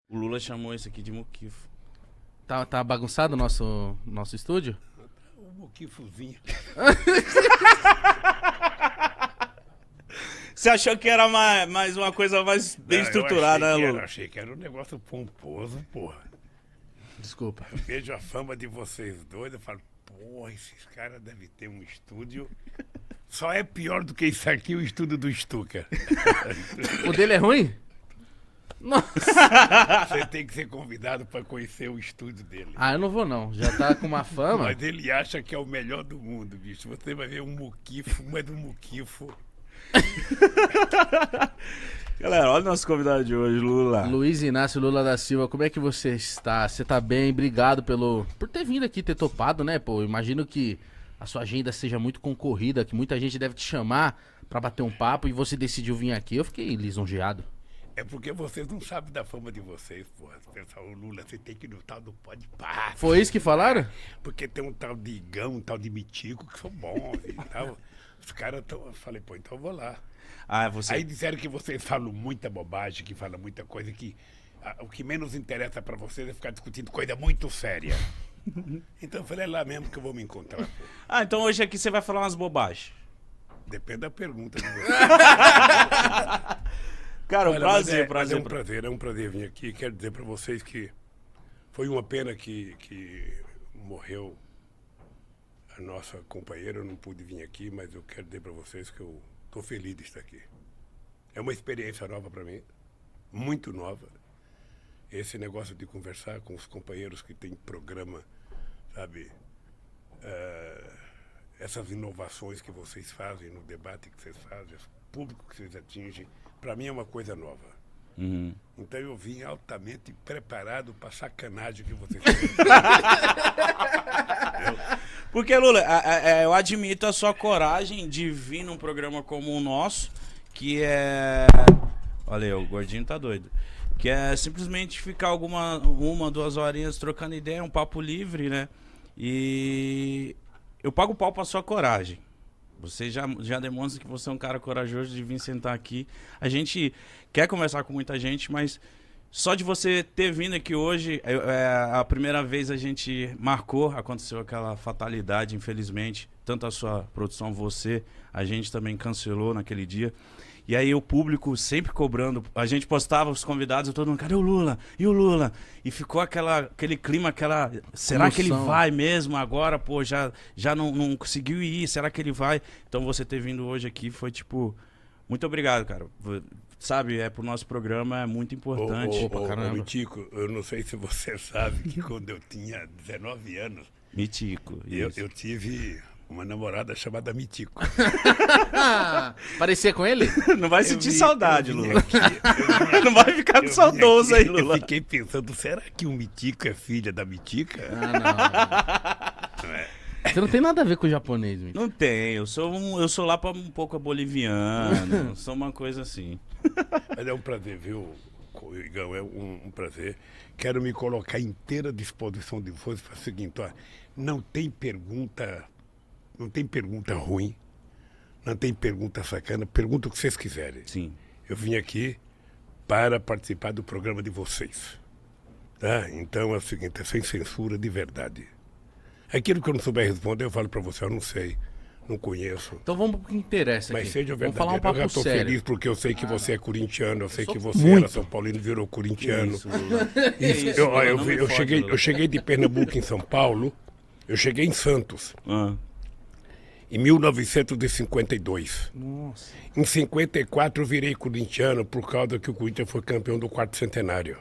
O Lula chamou esse aqui de muquifo. Tá bagunçado o nosso estúdio? O muquifozinho. Você achou que era mais uma coisa mais bem estruturada, né, Lula? Eu achei que era um negócio pomposo, porra. Desculpa. Eu vejo a fama de vocês dois, eu falo, porra, esses caras devem ter um estúdio. Só é pior do que isso aqui, o estúdio do Stuka. O dele é ruim? Nossa. Você tem que ser convidado para conhecer o estúdio dele. Ah, eu não vou não. Já tá com uma fama. Mas ele acha que é o melhor do mundo, bicho. Você vai ver um muquifo, mas um muquifo. Galera, olha o nosso convidado de hoje, Lula. Luiz Inácio Lula da Silva, como é que você está? Você tá bem? Obrigado por ter vindo aqui, ter topado, né? Pô, imagino que a sua agenda seja muito concorrida, que muita gente deve te chamar pra bater um papo e você decidiu vir aqui. Eu fiquei lisonjeado. É porque vocês não sabem da fama de vocês, porra. Pessoal, o Lula, você tem que ir no tal do Podpah. Foi isso que falaram? Porque tem um tal de Igão, um tal de Mitico, que são bons e tal. Os caras estão... Eu falei, pô, então eu vou lá. Ah, você... Aí disseram que vocês falam muita bobagem, que falam muita coisa, que o que menos interessa pra vocês é ficar discutindo coisa muito séria. Então eu falei, é lá mesmo que eu vou me encontrar. Pô. Ah, então hoje aqui você vai falar umas bobagens. Depende da pergunta de você. Cara, Olha, prazer. É um prazer vir aqui. Quero dizer pra vocês que foi uma pena que morreu a nossa companheira. Eu não pude vir aqui, mas eu quero dizer pra vocês que eu tô feliz de estar aqui. É uma experiência nova pra mim, muito nova. Esse negócio de conversar com os companheiros que têm programa, sabe? Essas inovações que vocês fazem no debate que vocês fazem, o público que vocês atingem, para mim é uma coisa nova. Uhum. Então eu vim altamente preparado para sacanagem que vocês fazem. Porque, Lula, eu admito a sua coragem de vir num programa como o nosso, que é... Olha aí, o gordinho tá doido. Que é simplesmente ficar uma, 2 horinhas trocando ideia, um papo livre, né? E eu pago pau pra sua coragem. Você já demonstra que você é um cara corajoso de vir sentar aqui. A gente quer conversar com muita gente, mas só de você ter vindo aqui hoje, a primeira vez a gente marcou, aconteceu aquela fatalidade, infelizmente. Tanto a sua produção, você, a gente também cancelou naquele dia. E aí o público sempre cobrando, a gente postava os convidados, todo mundo, cadê o Lula? E o Lula? E ficou aquele clima, será que ele vai mesmo agora? Pô, já não conseguiu ir, será que ele vai? Então você ter vindo hoje aqui foi tipo, muito obrigado, cara. Sabe, pro nosso programa é muito importante. Ô, Mitico, eu não sei se você sabe que quando eu tinha 19 anos, Mitico, eu tive uma namorada chamada Mitico. Parecia com ele? Não vai sentir saudade, Lula. Não vai ficar saudoso aí, Lula. Eu fiquei pensando, será que o Mitico é filha da Mitica? Ah, não. Você não tem nada a ver com o japonês, Mitico. Não tem, eu sou lá pra um pouco boliviano, sou uma coisa assim. Mas é um prazer, viu, Igão? É um prazer. Quero me colocar inteira à disposição de vocês para o seguinte, ó, não tem pergunta ruim, não tem pergunta sacana, pergunta o que vocês quiserem. Sim. Eu vim aqui para participar do programa de vocês. Tá? Então é o seguinte, é sem censura de verdade. Aquilo que eu não souber responder, eu falo para você, eu não sei, não conheço. Então vamos pro que interessa aqui. Mas seja vamos verdadeiro, falar um papo eu já estou sério. feliz porque eu sei que você é corintiano, eu sei que você muito. era São Paulino e virou corintiano. Isso, Lula. Isso, Lula, não me fode, Lula. eu cheguei de Pernambuco em São Paulo, eu cheguei em Santos. Ah. Em 1952. Nossa. Em 54 eu virei corintiano por causa que o Corinthians foi campeão do 4º centenário.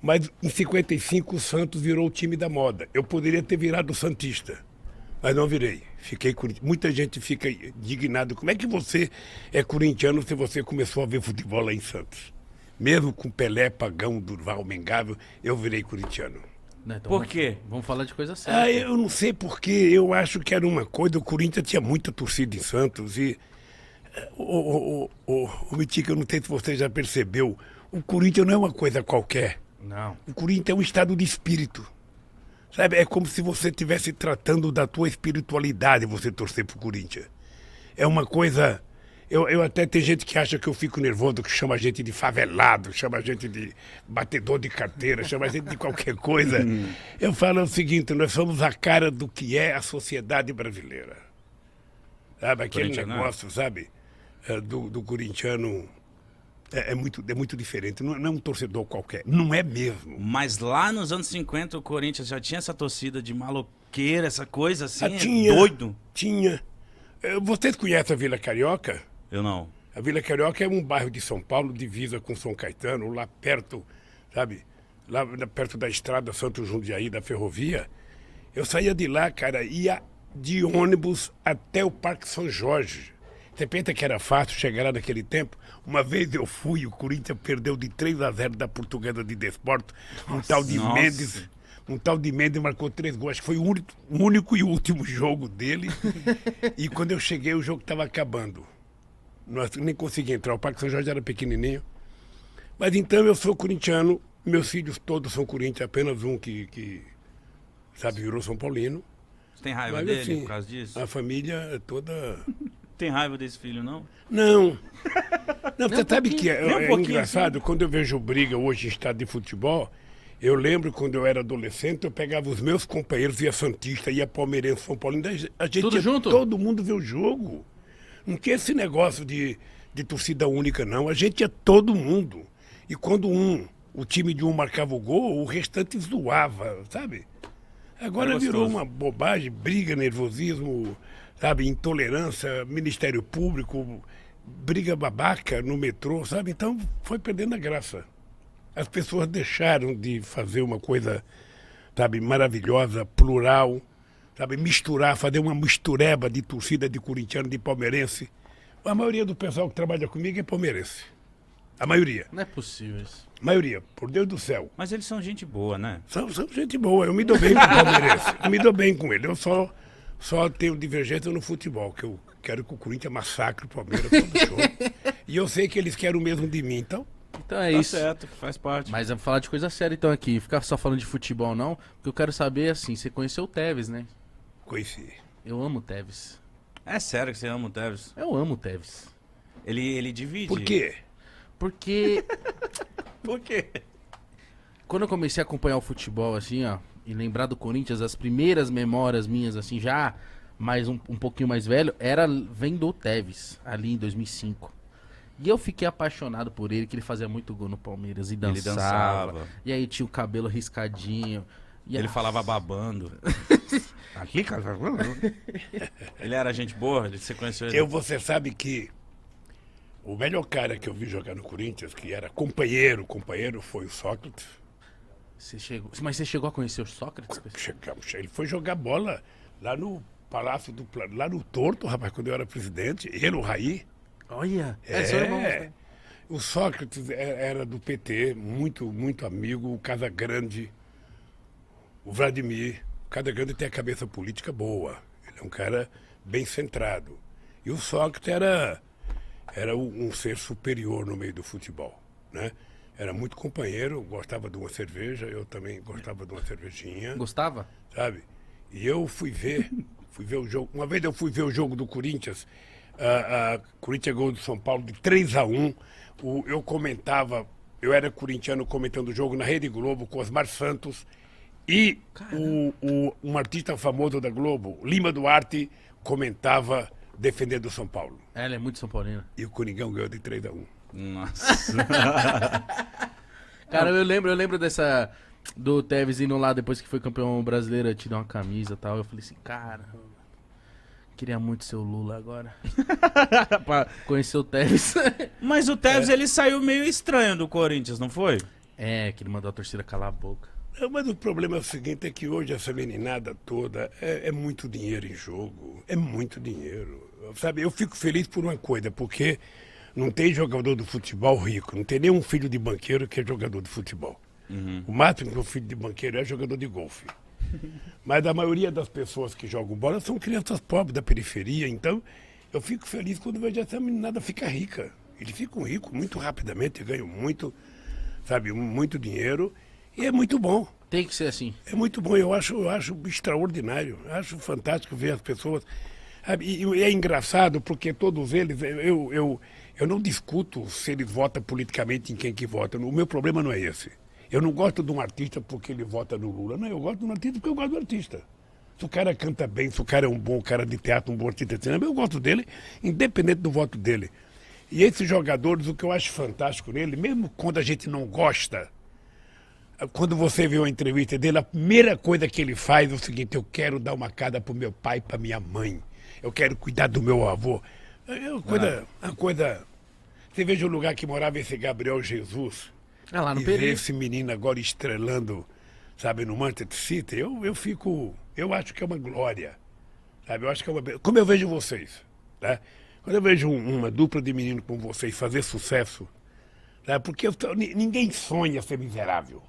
Mas em 55 o Santos virou o time da moda. Eu poderia ter virado santista, mas não virei. Fiquei muita gente fica indignada. Como é que você é corintiano se você começou a ver futebol lá em Santos? Mesmo com Pelé, Pagão, Durval, Mengável, eu virei corintiano. Não, então Por quê? Vamos falar de coisa séria. Eu não sei porque, eu acho que era uma coisa, o Corinthians tinha muita torcida em Santos e... O Mitica, eu não sei se você já percebeu, o Corinthians não é uma coisa qualquer. Não. O Corinthians é um estado de espírito. Sabe, é como se você estivesse tratando da tua espiritualidade você torcer pro Corinthians. É uma coisa Eu até tem gente que acha que eu fico nervoso, que chama a gente de favelado, chama a gente de batedor de carteira, chama a gente de qualquer coisa. Eu falo o seguinte, nós somos a cara do que é a sociedade brasileira. Sabe, aquele negócio, sabe, do corintiano é muito diferente. Não é um torcedor qualquer, não é mesmo. Mas lá nos anos 50 o Corinthians já tinha essa torcida de maloqueira, essa coisa assim, Tinha, doido? Tinha. Vocês conhecem a Vila Carioca? Eu não. A Vila Carioca é um bairro de São Paulo, divisa com São Caetano, lá perto, sabe? Lá perto da estrada Santo Jundiaí, da ferrovia. Eu saía de lá, cara, ia de ônibus até o Parque São Jorge. Você pensa que era fácil chegar lá naquele tempo? Uma vez eu fui, o Corinthians perdeu de 3-0 da Portuguesa de Desporto. Um tal de Mendes marcou 3 gols. Acho que foi o único e último jogo dele. E quando eu cheguei, o jogo estava acabando. Nós nem consegui entrar. O Parque São Jorge era pequenininho. Mas então eu sou corintiano. Meus filhos todos são corintianos. Apenas um que sabe, virou São Paulino. Você tem raiva Mas, dele assim, por causa disso? A família é toda... Tem raiva desse filho, não? Não. Não, você sabe que é pouquinho, engraçado, quando eu vejo briga hoje em estádio de futebol, eu lembro quando eu era adolescente, eu pegava os meus companheiros, ia Santista, ia Palmeirense, São Paulo, a gente Tudo junto? todo mundo vê o jogo. Não tinha esse negócio de torcida única, não. A gente ia todo mundo. E quando o time de um marcava o gol, o restante zoava, sabe? Agora virou uma bobagem, briga, nervosismo, sabe, intolerância, Ministério Público, briga babaca no metrô, sabe? Então foi perdendo a graça. As pessoas deixaram de fazer uma coisa, sabe, maravilhosa, plural, sabe, misturar, fazer uma mistureba de torcida de corintiano, de palmeirense. A maioria do pessoal que trabalha comigo é palmeirense. A maioria. Não é possível isso. Maioria, por Deus do céu. Mas eles são gente boa, né? São gente boa, eu me dou bem com o palmeirense. Eu me dou bem com ele. Eu só tenho divergência no futebol, que eu quero que o Corinthians massacre o Palmeiras todo show. E eu sei que eles querem o mesmo de mim, então... Então é Tá isso. certo, faz parte. Mas vamos falar de coisa séria então aqui. Ficar só falando de futebol não, porque eu quero saber assim, você conheceu o Tevez, né? Conheci. Eu amo o Tevez. É sério que você ama o Tevez? Eu amo o Tevez. Ele divide. Por quê? Porque Por quê? quando eu comecei a acompanhar o futebol assim, ó, e lembrar do Corinthians, as primeiras memórias minhas assim, já mais um pouquinho mais velho, era vendo o Tevez, ali em 2005. E eu fiquei apaixonado por ele, que ele fazia muito gol no Palmeiras e dançava. Ele dançava. E aí tinha o cabelo riscadinho. E Ele falava babando. Aqui, cara. Ele era gente boa? Você conheceu ele? Você sabe que o melhor cara que eu vi jogar no Corinthians, que era companheiro, foi o Sócrates. Mas você chegou a conhecer o Sócrates? Ele foi jogar bola lá no Palácio lá no Torto, rapaz, quando eu era presidente. Ele, o Raí. Olha, são irmãos, né? O Sócrates era do PT, muito, muito amigo. O Casagrande, o Vladimir. O Casagrande tem a cabeça política boa. Ele é um cara bem centrado. E o Sócrates era um ser superior no meio do futebol, né? Era muito companheiro, gostava de uma cerveja, eu também gostava de uma cervejinha. Gostava? Sabe? E eu fui ver o jogo. Uma vez eu fui ver o jogo do Corinthians, Corinthians gol do São Paulo de 3-1. Eu comentava, eu era corintiano comentando o jogo na Rede Globo com Osmar Santos e um artista famoso da Globo, Lima Duarte, comentava defendendo o São Paulo. Ela é muito São Paulina. E o Coringão ganhou de 3-1. Nossa. Cara, eu lembro do Tevez indo lá depois que foi campeão brasileiro, te dar uma camisa e tal. Eu falei assim, cara, queria muito ser o Lula agora. Conhecer o Tevez. Mas o Tevez, ele saiu meio estranho do Corinthians, não foi? É, que ele mandou a torcida calar a boca. Mas o problema é o seguinte, é que hoje essa meninada toda é muito dinheiro em jogo. É muito dinheiro. Sabe, eu fico feliz por uma coisa, porque não tem jogador de futebol rico, não tem nenhum filho de banqueiro que é jogador de futebol. Uhum. O máximo que o filho de banqueiro é jogador de golfe. Mas a maioria das pessoas que jogam bola são crianças pobres da periferia, então eu fico feliz quando vejo essa meninada ficar rica. Eles ficam ricos muito rapidamente, ganham muito, sabe, muito dinheiro, e é muito bom. Tem que ser assim. É muito bom, eu acho extraordinário, eu acho fantástico ver as pessoas, E é engraçado porque todos eles, eu não discuto se eles votam politicamente em quem que vota. O meu problema não é esse. Eu não gosto de um artista porque ele vota no Lula. Não, eu gosto de um artista porque eu gosto do artista. Se o cara canta bem, se o cara é um bom cara de teatro, um bom artista de cinema, eu gosto dele, independente do voto dele. E esses jogadores, o que eu acho fantástico nele, mesmo quando a gente não gosta, quando você vê uma entrevista dele, a primeira coisa que ele faz é o seguinte: eu quero dar uma casa para o meu pai e para minha mãe. Eu quero cuidar do meu avô. É uma coisa... Você veja o lugar que morava esse Gabriel Jesus. É lá no E ver Peri. esse menino agora estrelando, sabe, no Manchester City. Eu acho que é uma glória. Sabe? Eu acho que é uma... Como eu vejo vocês, né? Quando eu vejo uma dupla de meninos como vocês fazer sucesso, né? Porque ninguém sonha ser miserável.